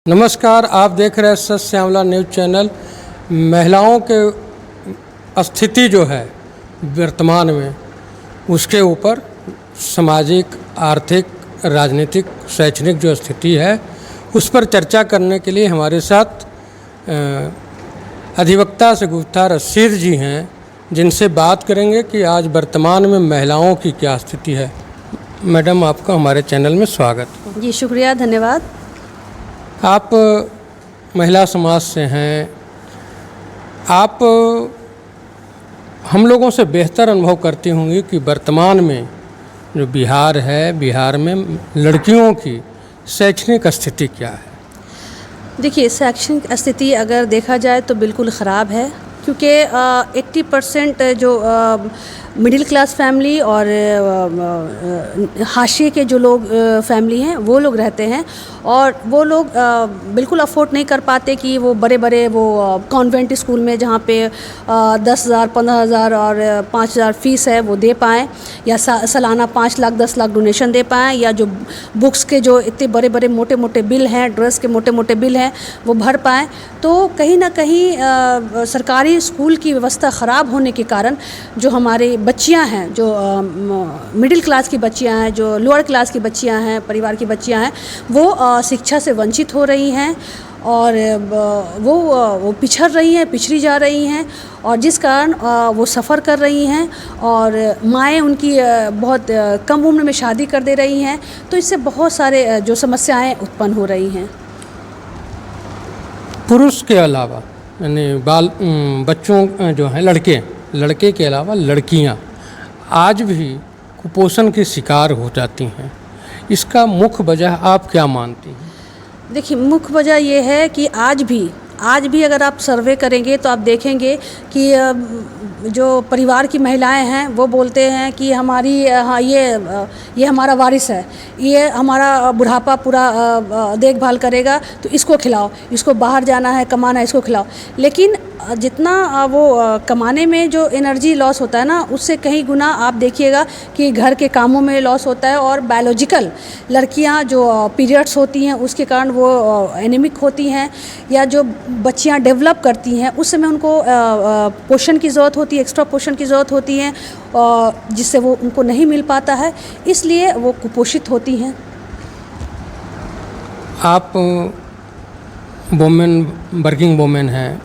नमस्कार, आप देख रहे हैं सच श्यामला न्यूज़ चैनल। महिलाओं के स्थिति जो है वर्तमान में, उसके ऊपर सामाजिक, आर्थिक, राजनीतिक, शैक्षणिक जो स्थिति है उस पर चर्चा करने के लिए हमारे साथ अधिवक्ता शगुफ्ता रशीद जी हैं, जिनसे बात करेंगे कि आज वर्तमान में महिलाओं की क्या स्थिति है। मैडम, आपका हमारे चैनल में स्वागत। जी शुक्रिया, धन्यवाद। आप महिला समाज से हैं, आप हम लोगों से बेहतर अनुभव करती होंगी कि वर्तमान में जो बिहार है, बिहार में लड़कियों की शैक्षणिक स्थिति क्या है? देखिए, शैक्षणिक स्थिति अगर देखा जाए तो बिल्कुल ख़राब है, क्योंकि 80% जो मिडिल क्लास फैमिली और हाशिए के जो लोग फैमिली हैं वो लोग रहते हैं, और वो लोग बिल्कुल अफोर्ड नहीं कर पाते कि वो बड़े बड़े वो कॉन्वेंट स्कूल में जहाँ पे 10,000, 15,000 और 5,000 फ़ीस है वो दे पाएँ, या सालाना 5 लाख 10 लाख डोनेशन दे पाएँ, या जो बुक्स के जो इतने बड़े बड़े मोटे मोटे बिल हैं, ड्रेस के मोटे मोटे बिल हैं, वो भर पाएँ। तो कहीं ना कहीं सरकारी स्कूल की व्यवस्था ख़राब होने के कारण जो हमारे बच्चियां हैं, जो मिडिल क्लास की बच्चियां हैं, जो लोअर क्लास की बच्चियां हैं, परिवार की बच्चियां हैं, वो शिक्षा से वंचित हो रही हैं, और वो पिछड़ रही हैं, पिछड़ी जा रही हैं, और जिस कारण वो सफ़र कर रही हैं, और माएँ उनकी बहुत कम उम्र में शादी कर दे रही हैं। तो इससे बहुत सारे जो समस्याएं उत्पन्न हो रही हैं। पुरुष के अलावा यानी बच्चों जो हैं, लड़के के अलावा लड़कियां आज भी कुपोषण के शिकार हो जाती हैं। इसका मुख्य वजह आप क्या मानती हैं? देखिए, मुख्य वजह ये है कि आज भी अगर आप सर्वे करेंगे तो आप देखेंगे कि जो परिवार की महिलाएं हैं वो बोलते हैं कि हमारी हाँ ये हमारा वारिस है, ये हमारा बुढ़ापा पूरा देखभाल करेगा, तो इसको खिलाओ, इसको बाहर जाना है कमाना है, इसको खिलाओ। लेकिन जितना वो कमाने में जो एनर्जी लॉस होता है ना, उससे कहीं गुना आप देखिएगा कि घर के कामों में लॉस होता है। और बायोलॉजिकल लड़कियां जो पीरियड्स होती हैं उसके कारण वो एनीमिक होती हैं, या जो बच्चियां डेवलप करती हैं उस समय उनको पोषण की ज़रूरत होती है, एक्स्ट्रा पोषण की ज़रूरत होती है, जिससे वो उनको नहीं मिल पाता है, इसलिए वो कुपोषित होती हैं। आप वर्किंग वुमेन हैं,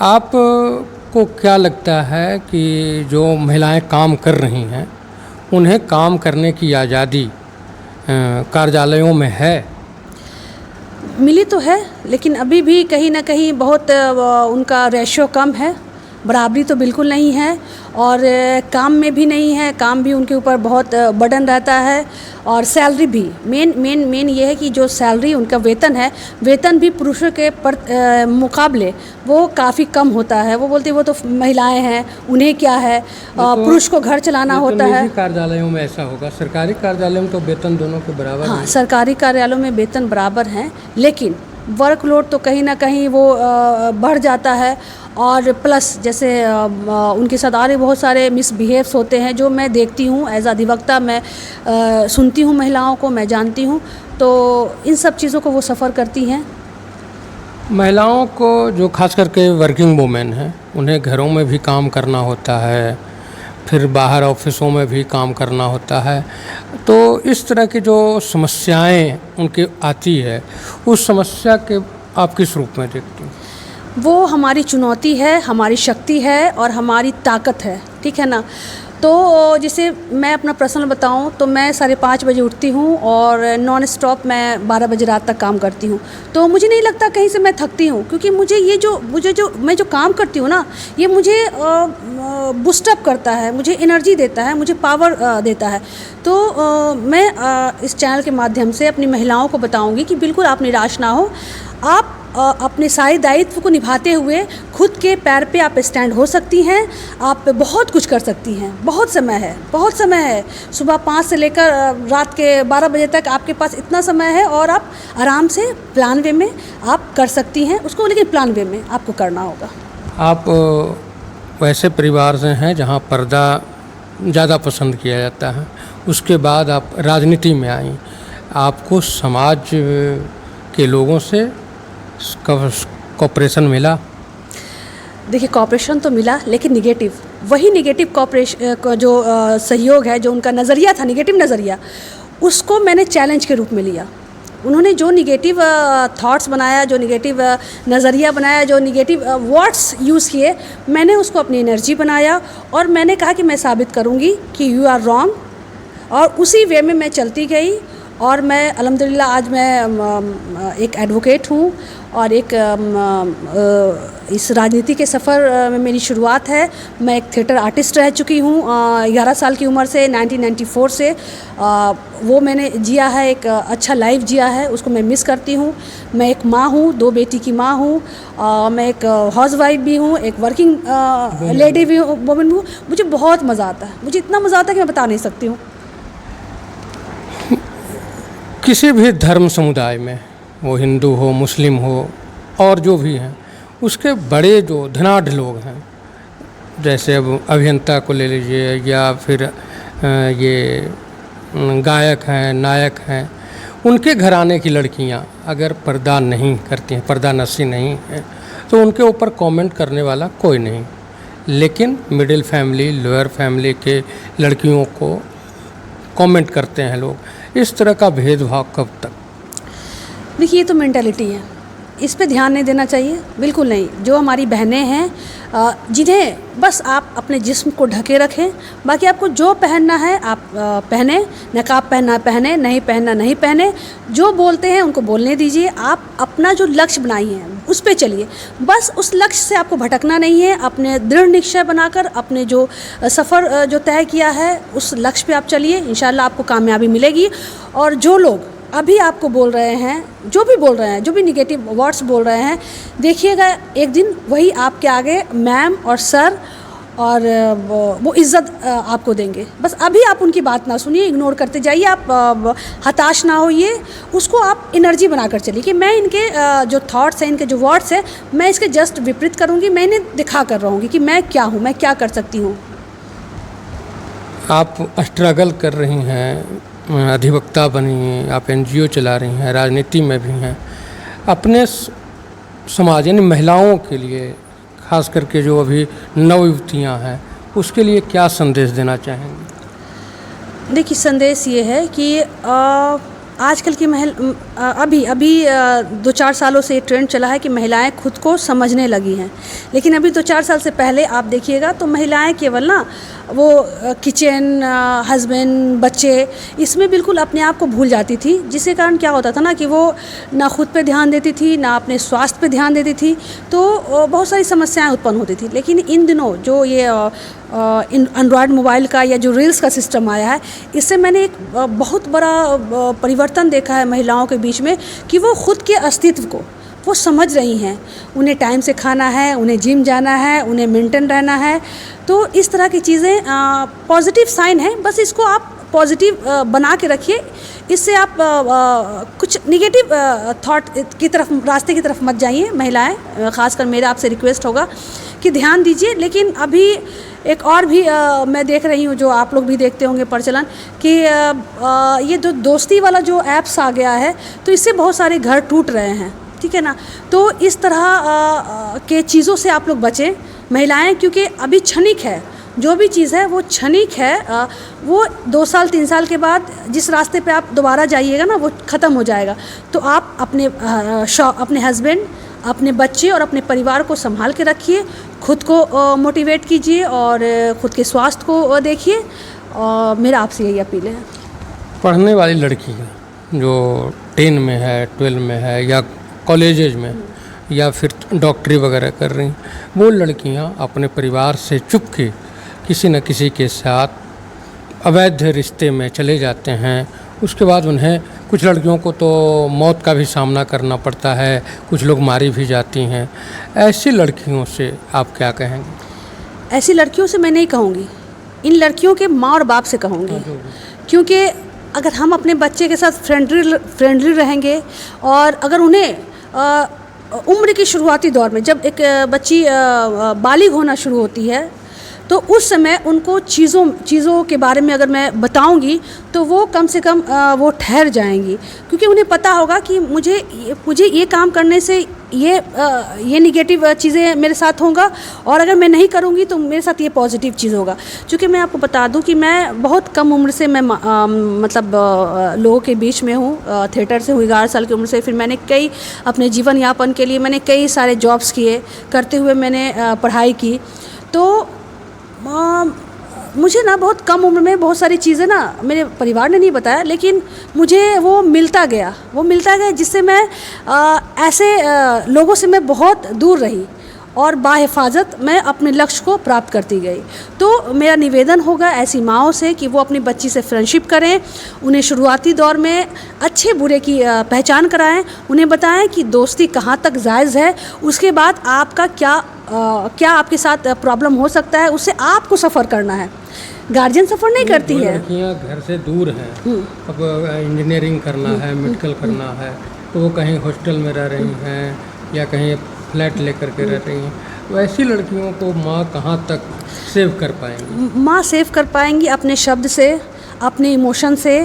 आप को क्या लगता है कि जो महिलाएं काम कर रही हैं उन्हें काम करने की आज़ादी कार्यालयों में है? मिली तो है, लेकिन अभी भी कहीं ना कहीं बहुत उनका रेशियो कम है, बराबरी तो बिल्कुल नहीं है, और काम में भी नहीं है, काम भी उनके ऊपर बहुत बर्डन रहता है, और सैलरी भी मेन ये है कि जो सैलरी उनका वेतन है, वेतन भी पुरुषों के मुकाबले वो काफ़ी कम होता है। वो बोलते हैं वो तो महिलाएं हैं, उन्हें क्या है, पुरुष को घर चलाना होता है। कार्यालयों में ऐसा होगा, सरकारी कार्यालयों में तो वेतन दोनों के बराबर। हाँ, सरकारी कार्यालयों में वेतन बराबर हैं, लेकिन वर्कलोड तो कहीं ना कहीं वो बढ़ जाता है, और प्लस जैसे उनके साथ और बहुत सारे मिसबिहेव्स होते हैं जो मैं देखती हूँ एज अधिवक्ता। मैं सुनती हूँ महिलाओं को, मैं जानती हूँ, तो इन सब चीज़ों को वो सफ़र करती हैं। महिलाओं को जो खास करके वर्किंग वुमेन हैं, उन्हें घरों में भी काम करना होता है, फिर बाहर ऑफिसों में भी काम करना होता है। तो इस तरह की जो समस्याएं उनकी आती है, उस समस्या के आप किस रूप में देखती हैं? वो हमारी चुनौती है, हमारी शक्ति है, और हमारी ताकत है, ठीक है ना। तो जैसे मैं अपना पर्सनल बताऊं तो मैं 5:30 बजे उठती हूं, और नॉन स्टॉप मैं 12 बजे रात तक काम करती हूं। तो मुझे नहीं लगता कहीं से मैं थकती हूं, क्योंकि मैं जो काम करती हूं ना, ये मुझे बूस्टअप करता है, मुझे एनर्जी देता है, मुझे पावर देता है। तो मैं इस चैनल के माध्यम से अपनी महिलाओं को बताऊंगी कि बिल्कुल आप निराश ना हो, आप अपने सारे दायित्व को निभाते हुए खुद के पैर पे आप स्टैंड हो सकती हैं, आप बहुत कुछ कर सकती हैं। बहुत समय है, सुबह 5 से लेकर रात के 12 बजे तक आपके पास इतना समय है, और आप आराम से प्लान वे में आप कर सकती हैं उसको, लेकिन प्लान वे में आपको करना होगा। आप वैसे परिवार से हैं जहाँ पर्दा ज़्यादा पसंद किया जाता है, उसके बाद आप राजनीति में आई, आपको समाज के लोगों से कॉपरेशन मिला? देखिए, कॉपरेशन तो मिला, लेकिन निगेटिव, वही निगेटिव कॉपरेशन जो सहयोग है, जो उनका नज़रिया था, निगेटिव नज़रिया, उसको मैंने चैलेंज के रूप में लिया। उन्होंने जो निगेटिव थॉट्स बनाया, जो निगेटिव नज़रिया बनाया, जो निगेटिव वर्ड्स यूज़ किए, मैंने उसको अपनी एनर्जी बनाया और मैंने कहा कि मैं साबित करूँगी कि यू आर रॉन्ग, और उसी वे में मैं चलती गई। और मैं अल्हम्दुलिल्लाह आज मैं एक एडवोकेट हूँ और एक इस राजनीति के सफ़र में मेरी शुरुआत है। मैं एक थिएटर आर्टिस्ट रह चुकी हूँ 11 साल की उम्र से, 1994 से। वो मैंने जिया है, एक अच्छा लाइफ जिया है, उसको मैं मिस करती हूँ। मैं एक माँ हूँ, 2 बेटी की माँ हूँ। मैं एक हाउसवाइफ भी हूँ, एक वर्किंग लेडी भी हूँ, वुमन भी हूँ। मुझे बहुत मज़ा आता है, मुझे इतना मज़ा आता है कि मैं बता नहीं सकती हूँ। किसी भी धर्म समुदाय में, वो हिंदू हो, मुस्लिम हो और जो भी हैं, उसके बड़े जो धनाढ़ लोग हैं, जैसे अब अभियंता को ले लीजिए या फिर ये गायक हैं, नायक हैं, उनके घराने की लड़कियां अगर पर्दा नहीं करती हैं, पर्दा नशी नहीं है, तो उनके ऊपर कमेंट करने वाला कोई नहीं। लेकिन मिडिल फैमिली, लोअर फैमिली के लड़कियों को कमेंट करते हैं लोग। इस तरह का भेदभाव कब तक? देखिए, ये तो मेंटालिटी है, इस पे ध्यान नहीं देना चाहिए, बिल्कुल नहीं। जो हमारी बहनें हैं, जिन्हें बस आप अपने जिस्म को ढके रखें, बाकी आपको जो पहनना है आप पहने, नकाब पहनना पहने, नहीं पहनना नहीं पहने, जो बोलते हैं उनको बोलने दीजिए। आप अपना जो लक्ष्य बनाई हैं उस पे चलिए, बस उस लक्ष्य से आपको भटकना नहीं है। अपने दृढ़ निश्चय बनाकर अपने जो सफ़र जो तय किया है उस लक्ष्य पे आप चलिए, इंशाल्लाह आपको कामयाबी मिलेगी। और जो लोग अभी आपको बोल रहे हैं, जो भी बोल रहे हैं, जो भी निगेटिव वर्ड्स बोल रहे हैं, देखिएगा एक दिन वही आपके आगे मैम और सर और वो इज़्ज़त आपको देंगे। बस अभी आप उनकी बात ना सुनिए, इग्नोर करते जाइए, आप हताश ना होइए, उसको आप एनर्जी बनाकर चलिए कि मैं इनके जो थॉट्स हैं, इनके जो वर्ड्स हैं, मैं इसके जस्ट विपरीत करूँगी, मैं इन्हें दिखा कर रहूँगी कि मैं क्या हूँ, मैं क्या कर सकती हूँ। आप स्ट्रगल कर रही हैं, अधिवक्ता बनी हैं, आप NGO चला रही हैं, राजनीति में भी हैं। अपने समाज यानी महिलाओं के लिए, खास करके जो अभी नवयुवतियाँ हैं, उसके लिए क्या संदेश देना चाहेंगे? देखिए, संदेश ये है कि आजकल की अभी 2-4 सालों से ये ट्रेंड चला है कि महिलाएं खुद को समझने लगी हैं। लेकिन अभी 2-4 साल से पहले आप देखिएगा तो महिलाएं केवल ना वो किचन, हस्बैंड, बच्चे, इसमें बिल्कुल अपने आप को भूल जाती थी, जिसके कारण क्या होता था ना कि वो ना खुद पे ध्यान देती थी, ना अपने स्वास्थ्य पे ध्यान देती थी, तो बहुत सारी समस्याएं उत्पन्न होती थी। लेकिन इन दिनों जो ये एंड्रॉयड मोबाइल का या जो रील्स का सिस्टम आया है, इससे मैंने एक बहुत बड़ा परिवर्तन देखा है महिलाओं के बीच में कि वो खुद के अस्तित्व को वो समझ रही हैं। उन्हें टाइम से खाना है, उन्हें जिम जाना है, उन्हें मेंटेन रहना है। तो इस तरह की चीज़ें पॉजिटिव साइन है, बस इसको आप पॉजिटिव बना के रखिए। इससे आप कुछ निगेटिव थॉट की तरफ, रास्ते की तरफ मत जाइए। महिलाएं, ख़ासकर मेरा आपसे रिक्वेस्ट होगा कि ध्यान दीजिए। लेकिन अभी एक और भी मैं देख रही हूँ, जो आप लोग भी देखते होंगे प्रचलन, कि ये जो दोस्ती वाला जो ऐप्स आ गया है, तो इससे बहुत सारे घर टूट रहे हैं, ठीक है ना। तो इस तरह के चीज़ों से आप लोग बचें महिलाएं, क्योंकि अभी क्षणिक है, जो भी चीज़ है वो क्षणिक है। वो 2 साल 3 साल के बाद जिस रास्ते पे आप दोबारा जाइएगा ना, वो ख़त्म हो जाएगा। तो आप अपने हस्बैंड, अपने बच्चे और अपने परिवार को संभाल के रखिए, खुद को मोटिवेट कीजिए और ख़ुद के स्वास्थ्य को देखिए। और मेरा आपसे यही अपील है। पढ़ने वाली लड़की जो 10 में है, 12 में है या कॉलेजेज में या फिर डॉक्टरी वगैरह कर रही, वो लड़कियां अपने परिवार से चुप के किसी न किसी के साथ अवैध रिश्ते में चले जाते हैं। उसके बाद उन्हें, कुछ लड़कियों को तो मौत का भी सामना करना पड़ता है, कुछ लोग मारी भी जाती हैं। ऐसी लड़कियों से आप क्या कहेंगे? ऐसी लड़कियों से मैं नहीं कहूँगी, इन लड़कियों के माँ और बाप से कहूँगी। क्योंकि अगर हम अपने बच्चे के साथ फ्रेंडली रहेंगे और अगर उन्हें उम्र की शुरुआती दौर में, जब एक बच्ची बालिग होना शुरू होती है, तो उस समय उनको चीज़ों के बारे में अगर मैं बताऊंगी तो वो कम से कम वो ठहर जाएंगी, क्योंकि उन्हें पता होगा कि मुझे ये काम करने से ये निगेटिव चीज़ें मेरे साथ होगा, और अगर मैं नहीं करूँगी तो मेरे साथ ये पॉजिटिव चीज़ होगा। क्योंकि मैं आपको बता दूं कि मैं बहुत कम उम्र से मैं लोगों के बीच में हूँ, थिएटर से हूँ 11 साल की उम्र से। फिर मैंने कई अपने जीवन यापन के लिए मैंने कई सारे जॉब्स किए, करते हुए मैंने पढ़ाई की। तो मुझे ना बहुत कम उम्र में बहुत सारी चीज़ें ना मेरे परिवार ने नहीं बताया, लेकिन मुझे वो मिलता गया जिससे मैं ऐसे लोगों से मैं बहुत दूर रही और बाहिफाजत मैं अपने लक्ष्य को प्राप्त करती गई। तो मेरा निवेदन होगा ऐसी माँओं से कि वो अपनी बच्ची से फ्रेंडशिप करें, उन्हें शुरुआती दौर में अच्छे बुरे की पहचान कराएं, उन्हें बताएं कि दोस्ती कहाँ तक जायज़ है, उसके बाद आपका क्या आपके साथ प्रॉब्लम हो सकता है, उससे आपको सफ़र करना है। गार्जियन सफ़र नहीं करती है। लड़कियाँ घर से दूर हैं, अब इंजीनियरिंग करना है, मेडिकल करना है, तो वो कहीं हॉस्टल में रह रही हैं या कहीं फ्लैट लेकर के रह रही हैं, वैसी लड़कियों को माँ कहाँ तक सेव कर पाएंगी? माँ सेव कर पाएंगी अपने शब्द से, अपने इमोशन से,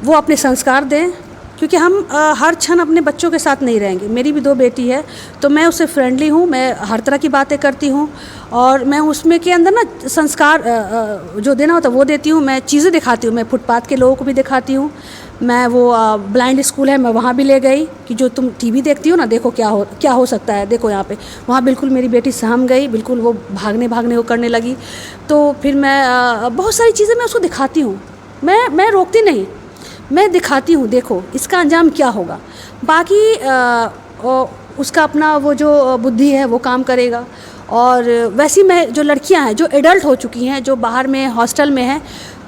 वो अपने संस्कार दें, क्योंकि हम हर क्षण अपने बच्चों के साथ नहीं रहेंगे। मेरी भी 2 बेटी है, तो मैं उससे फ्रेंडली हूँ, मैं हर तरह की बातें करती हूँ, और मैं उसमें के अंदर ना संस्कार जो देना होता है वो देती हूँ। मैं चीज़ें दिखाती हूँ, मैं फुटपाथ के लोगों को भी दिखाती हूँ। मैं वो ब्लाइंड स्कूल है, मैं वहाँ भी ले गई कि जो तुम टीवी देखती हो ना, देखो क्या हो सकता है, देखो यहाँ पे। वहाँ बिल्कुल मेरी बेटी सहम गई, बिल्कुल वो भागने को करने लगी। तो फिर मैं बहुत सारी चीज़ें मैं उसको दिखाती हूँ, मैं रोकती नहीं, मैं दिखाती हूँ, देखो इसका अंजाम क्या होगा। बाकी उसका अपना वो जो बुद्धि है वो काम करेगा। और वैसी मैं जो लड़कियाँ हैं जो एडल्ट हो चुकी हैं, जो बाहर में हॉस्टल में हैं,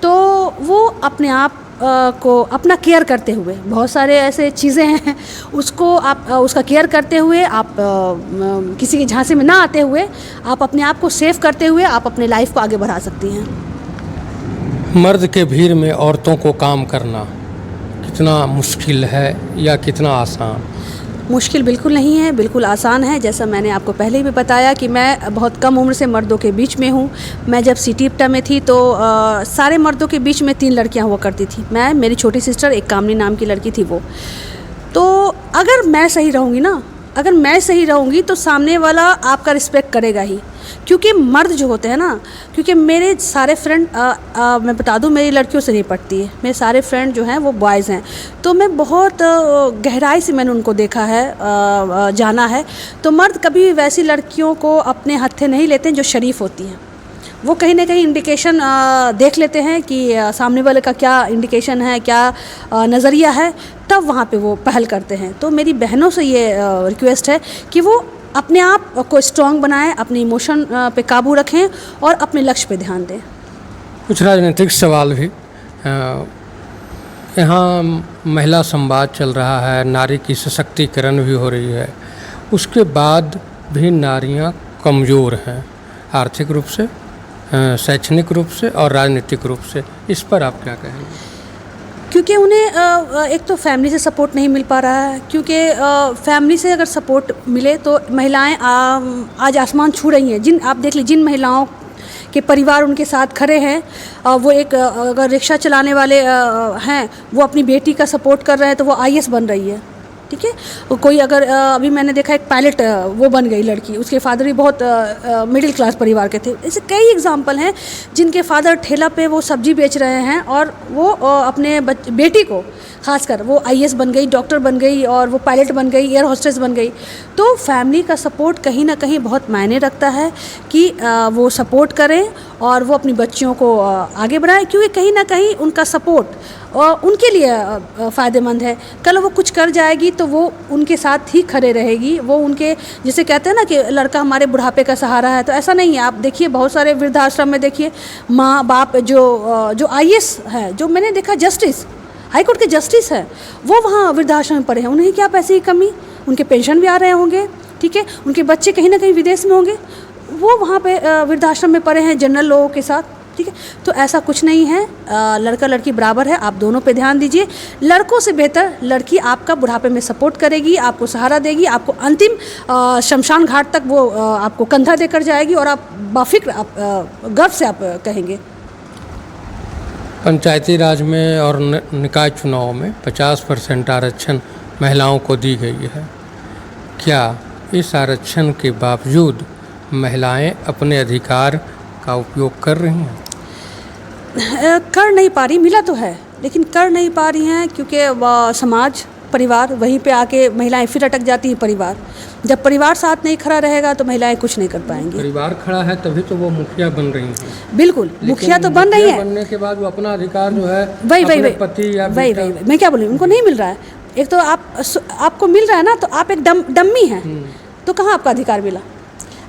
तो वो अपने आप को अपना केयर करते हुए, बहुत सारे ऐसे चीज़ें हैं उसको आप उसका केयर करते हुए, आप किसी की झांसे में ना आते हुए, आप अपने आप को सेव करते हुए आप अपने लाइफ को आगे बढ़ा सकती हैं। मर्द के भीड़ में औरतों को काम करना कितना मुश्किल है या कितना आसान? मुश्किल बिल्कुल नहीं है, बिल्कुल आसान है। जैसा मैंने आपको पहले भी बताया कि मैं बहुत कम उम्र से मर्दों के बीच में हूँ। मैं जब सिटी इप्टा में थी तो सारे मर्दों के बीच में 3 लड़कियाँ हुआ करती थी, मैं, मेरी छोटी सिस्टर, एक कामनी नाम की लड़की थी वो। तो अगर मैं सही रहूँगी तो सामने वाला आपका रिस्पेक्ट करेगा ही, क्योंकि मर्द जो होते हैं ना, क्योंकि मेरे सारे फ्रेंड मैं बता दूं मेरी लड़कियों से नहीं पटती है, मेरे सारे फ्रेंड जो हैं वो बॉयज़ हैं। तो मैं बहुत गहराई से मैंने उनको देखा है, जाना है। तो मर्द कभी वैसी लड़कियों को अपने हत्थे नहीं लेते जो शरीफ होती हैं। वो कहीं ना कहीं इंडिकेशन देख लेते हैं कि सामने वाले का क्या इंडिकेशन है, क्या नज़रिया है, तब वहाँ पे वो पहल करते हैं। तो मेरी बहनों से ये रिक्वेस्ट है कि वो अपने आप को स्ट्रॉन्ग बनाएं, अपने इमोशन पे काबू रखें और अपने लक्ष्य पे ध्यान दें। कुछ राजनीतिक सवाल भी, यहाँ महिला संवाद चल रहा है, नारी की सशक्तिकरण भी हो रही है, उसके बाद भी नारियाँ कमज़ोर हैं आर्थिक रूप से, शैक्षणिक रूप से और राजनीतिक रूप से। इस पर आप क्या कहेंगे? क्योंकि उन्हें एक तो फैमिली से सपोर्ट नहीं मिल पा रहा है, क्योंकि फैमिली से अगर सपोर्ट मिले तो महिलाएं आज आसमान छू रही हैं। आप देख लीजिए, जिन महिलाओं के परिवार उनके साथ खड़े हैं, वो एक अगर रिक्शा चलाने वाले हैं, वो अपनी बेटी का सपोर्ट कर रहे हैं तो वो IAS बन रही है, ठीक है। कोई अगर अभी मैंने देखा एक पायलट वो बन गई लड़की, उसके फादर भी बहुत मिडिल क्लास परिवार के थे। ऐसे कई एग्जाम्पल हैं जिनके फादर ठेला पे वो सब्जी बेच रहे हैं और वो अपने बेटी को खासकर वो IAS बन गई, डॉक्टर बन गई और वो पायलट बन गई, एयर होस्टेस बन गई। तो फैमिली का सपोर्ट कहीं ना कहीं बहुत मायने रखता है कि वो सपोर्ट करें और वो अपनी बच्चियों को आगे बढ़ाएं, क्योंकि कहीं ना कहीं उनका सपोर्ट उनके लिए फ़ायदेमंद है। कल वो कुछ कर जाएगी तो वो उनके साथ ही खड़े रहेगी। वो उनके, जैसे कहते हैं ना कि लड़का हमारे बुढ़ापे का सहारा है, तो ऐसा नहीं है। आप देखिए बहुत सारे वृद्धाश्रम में देखिए माँ बाप जो IAS है, जो मैंने देखा जस्टिस, हाई कोर्ट के जस्टिस है, वो वहाँ वृद्धाश्रम में पड़े हैं। उन्हें क्या पैसे की कमी, उनके पेंशन भी आ रहे होंगे, ठीक है, उनके बच्चे कहीं ना कहीं विदेश में होंगे, वो वहाँ पे वृद्धाश्रम में पड़े हैं जनरल लोगों के साथ, ठीक है। ठीक है। तो ऐसा कुछ नहीं है, लड़का लड़की बराबर है, आप दोनों पे ध्यान दीजिए। लड़कों से बेहतर लड़की आपका बुढ़ापे में सपोर्ट करेगी, आपको सहारा देगी, आपको अंतिम शमशान घाट तक वो आपको कंधा देकर जाएगी और आप बाफिक्र आप गर्व से आप कहेंगे। पंचायती राज में और निकाय चुनाव में 50% आरक्षण महिलाओं को दी गई है। क्या इस आरक्षण के बावजूद महिलाएं अपने अधिकार का उपयोग कर रही हैं? कर नहीं पा रही, मिला तो है लेकिन कर नहीं पा रही हैं, क्योंकि समाज परिवार वहीं पे आके महिलाएं फिर अटक जाती हैं। परिवार, जब परिवार साथ नहीं खड़ा रहेगा तो महिलाएं कुछ नहीं कर पाएंगी। परिवार खड़ा है तभी तो वो मुखिया बन रही हैं। बिल्कुल, मुखिया तो बन रही है, बनने के बाद वो अपना अधिकार जो है वही पति या वही मैं क्या बोलूँ, उनको नहीं मिल रहा है। एक तो आपको मिल रहा है ना, तो आप एक डम्मी हैं, तो कहाँ आपका अधिकार मिला?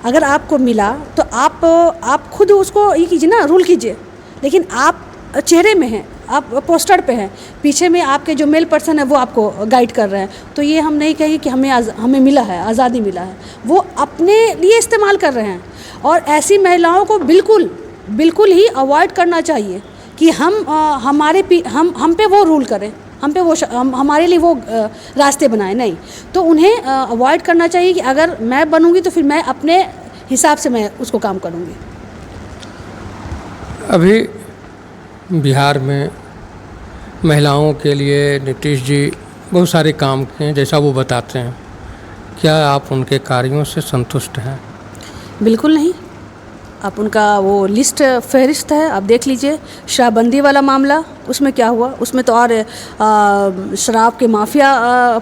अगर आपको मिला तो आप खुद उसको ये कीजिए ना, रूल कीजिए। लेकिन आप चेहरे में हैं, आप पोस्टर पे हैं, पीछे में आपके जो मेल पर्सन है वो आपको गाइड कर रहे हैं। तो ये हम नहीं कहेंगे कि हमें मिला है, आज़ादी मिला है, वो अपने लिए इस्तेमाल कर रहे हैं। और ऐसी महिलाओं को बिल्कुल ही अवॉइड करना चाहिए कि हम पे वो रूल करें, हम पे वो हमारे लिए वो रास्ते बनाए, नहीं। तो उन्हें अवॉइड करना चाहिए कि अगर मैं बनूंगी तो फिर मैं अपने हिसाब से मैं उसको काम करूंगी। अभी बिहार में महिलाओं के लिए नीतीश जी बहुत सारे काम किए हैं, जैसा वो बताते हैं। क्या आप उनके कार्यों से संतुष्ट हैं? बिल्कुल नहीं। आप उनका वो लिस्ट फहरिस्त है, आप देख लीजिए। शराबबंदी वाला मामला, उसमें क्या हुआ? उसमें तो और शराब के माफिया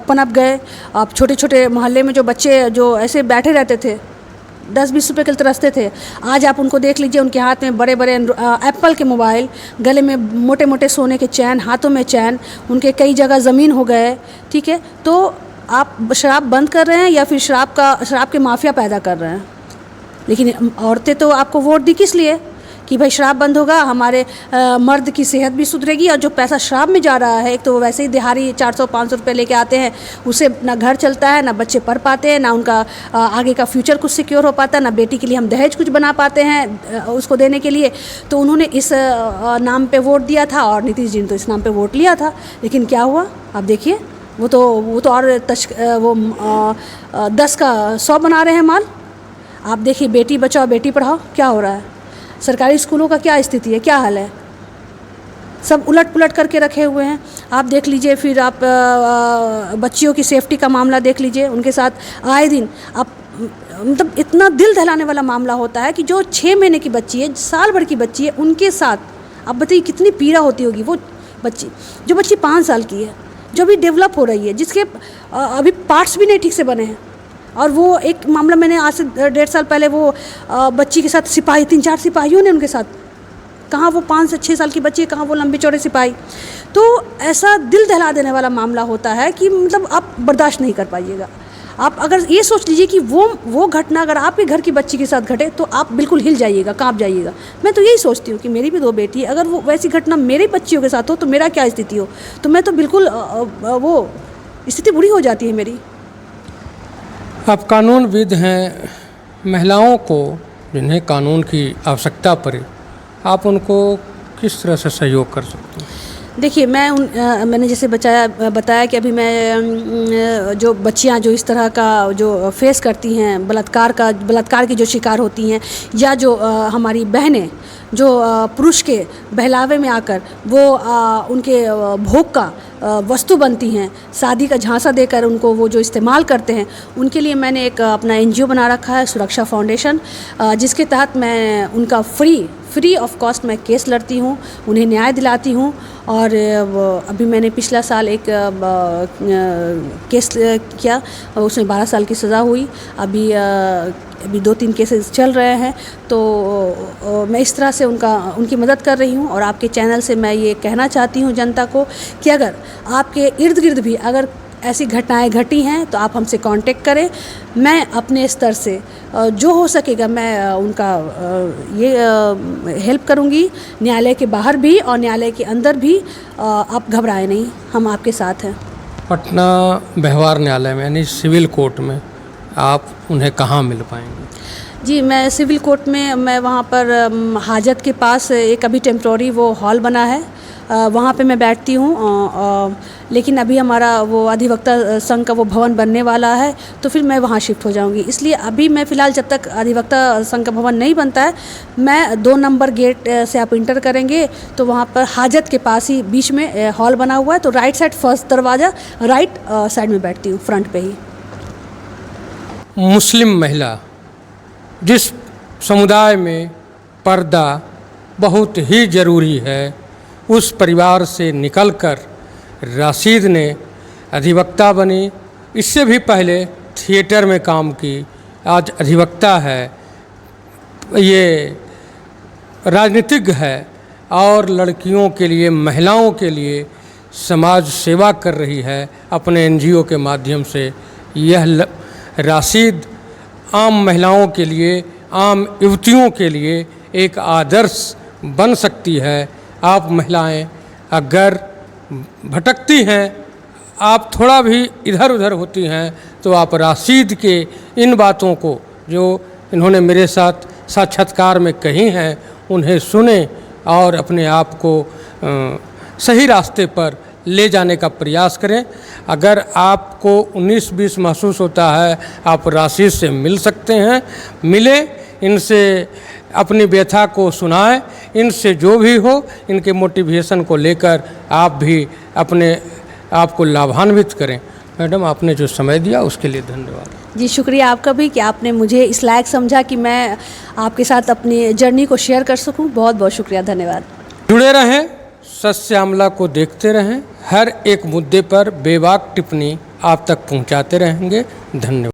पनप गए। आप छोटे छोटे मोहल्ले में जो बच्चे जो ऐसे बैठे रहते थे, 10-20 रुपये के तरसते थे, आज आप उनको देख लीजिए, उनके हाथ में बड़े बड़े एप्पल के मोबाइल, गले में मोटे मोटे सोने के चैन, हाथों में चैन, उनके कई जगह ज़मीन हो गए। ठीक है, तो आप शराब बंद कर रहे हैं या फिर शराब के माफिया पैदा कर रहे हैं? लेकिन औरतें तो आपको वोट दी किस लिए? कि भाई शराब बंद होगा, हमारे मर्द की सेहत भी सुधरेगी, और जो पैसा शराब में जा रहा है, एक तो वैसे ही दिहाड़ी 400-500 रुपये लेके आते हैं, उससे ना घर चलता है, ना बच्चे पढ़ पाते हैं, ना उनका आगे का फ्यूचर कुछ सिक्योर हो पाता है, ना बेटी के लिए हम दहेज कुछ बना पाते हैं उसको देने के लिए। तो उन्होंने इस नाम पे वोट दिया था और नीतीश जी ने तो इस नाम पे वोट लिया था। लेकिन क्या हुआ आप देखिए, वो तो और 10 का 100 बना रहे हैं माल। आप देखिए, बेटी बचाओ बेटी पढ़ाओ क्या हो रहा है, सरकारी स्कूलों का क्या स्थिति है, क्या हाल है, सब उलट पुलट करके रखे हुए हैं। आप देख लीजिए, फिर आप बच्चियों की सेफ्टी का मामला देख लीजिए, उनके साथ आए दिन आप मतलब इतना दिल दहलाने वाला मामला होता है कि जो 6 महीने की बच्ची है, साल भर की बच्ची है, उनके साथ आप बताइए कितनी पीड़ा होती होगी। वो बच्ची, जो बच्ची 5 साल की है, जो भी डेवलप हो रही है, जिसके अभी पार्ट्स भी नहीं ठीक से बने हैं, और वो एक मामला मैंने आज से 1.5 साल पहले वो बच्ची के साथ सिपाही, 3-4 सिपाहियों ने उनके साथ, कहाँ वो 5 से 6 साल की बच्ची है, कहाँ वो लंबे चौड़े सिपाही। तो ऐसा दिल दहला देने वाला मामला होता है कि मतलब आप बर्दाश्त नहीं कर पाइएगा। आप अगर ये सोच लीजिए कि वो घटना अगर आपके घर की बच्ची के साथ घटे तो आप बिल्कुल हिल जाइएगा, काँप जाइएगा। मैं तो यही सोचती हूँ कि मेरी भी 2 बेटी है, अगर वो वैसी घटना मेरी बच्चियों के साथ हो तो मेरा क्या स्थिति हो, तो मैं तो बिल्कुल वो स्थिति बुरी हो जाती है मेरी। आप कानूनविद हैं, महिलाओं को जिन्हें कानून की आवश्यकता पड़े, आप उनको किस तरह से सहयोग कर सकते हैं? देखिए, मैंने जैसे बताया कि अभी मैं जो बच्चियां जो इस तरह का जो फेस करती हैं, बलात्कार की जो शिकार होती हैं, या जो हमारी बहनें जो पुरुष के बहलावे में आकर वो उनके भोग का वस्तु बनती हैं, शादी का झांसा देकर उनको वो जो इस्तेमाल करते हैं, उनके लिए मैंने एक अपना NGO बना रखा है, सुरक्षा फाउंडेशन, जिसके तहत मैं उनका फ्री ऑफ कॉस्ट मैं केस लड़ती हूँ, उन्हें न्याय दिलाती हूँ। और अभी मैंने पिछला साल एक केस किया, उसमें 12 साल की सज़ा हुई। अभी 2-3 केसेस चल रहे हैं। तो मैं इस तरह से उनकी मदद कर रही हूँ। और आपके चैनल से मैं ये कहना चाहती हूँ जनता को कि अगर आपके इर्द गिर्द भी अगर ऐसी घटनाएं घटी हैं तो आप हमसे कांटेक्ट करें। मैं अपने स्तर से जो हो सकेगा मैं उनका ये हेल्प करूंगी, न्यायालय के बाहर भी और न्यायालय के अंदर भी। आप घबराएं नहीं, हम आपके साथ हैं। पटना व्यवहार न्यायालय में यानी सिविल कोर्ट में आप उन्हें कहाँ मिल पाएंगे? जी, मैं सिविल कोर्ट में मैं वहाँ पर हाजत के पास एक अभी टेम्प्रोरी वो हॉल बना है, वहाँ पे मैं बैठती हूँ। लेकिन अभी हमारा वो अधिवक्ता संघ का वो भवन बनने वाला है, तो फिर मैं वहाँ शिफ्ट हो जाऊँगी। इसलिए अभी मैं फ़िलहाल जब तक अधिवक्ता संघ का भवन नहीं बनता है, मैं 2 नंबर गेट से आप इंटर करेंगे तो वहाँ पर हाजत के पास ही बीच में हॉल बना हुआ है, तो राइट साइड फर्स्ट दरवाज़ा राइट साइड में बैठती हूँ, फ्रंट पे ही। मुस्लिम महिला, जिस समुदाय में पर्दा बहुत ही ज़रूरी है, उस परिवार से निकलकर राशिद ने अधिवक्ता बनी। इससे भी पहले थिएटर में काम की, आज अधिवक्ता है, ये राजनीतिज्ञ है और लड़कियों के लिए, महिलाओं के लिए समाज सेवा कर रही है अपने एनजीओ के माध्यम से। यह राशिद आम महिलाओं के लिए, आम युवतियों के लिए एक आदर्श बन सकती है। आप महिलाएं अगर भटकती हैं, आप थोड़ा भी इधर उधर होती हैं, तो आप राशिद के इन बातों को जो इन्होंने मेरे साथ साक्षात्कार में कही हैं, उन्हें सुने और अपने आप को सही रास्ते पर ले जाने का प्रयास करें। अगर आपको 19-20 महसूस होता है, आप राशिद से मिल सकते हैं, मिले, इनसे अपनी व्यथा को सुनाएं, इनसे जो भी हो, इनके मोटिवेशन को लेकर आप भी अपने आप को लाभान्वित करें। मैडम, आपने जो समय दिया उसके लिए धन्यवाद। जी, शुक्रिया आपका भी कि आपने मुझे इस लायक समझा कि मैं आपके साथ अपनी जर्नी को शेयर कर सकूं। बहुत बहुत शुक्रिया, धन्यवाद। जुड़े रहें, सत्यामला को देखते रहें, हर एक मुद्दे पर बेबाक टिप्पणी आप तक पहुंचाते रहेंगे। धन्यवाद।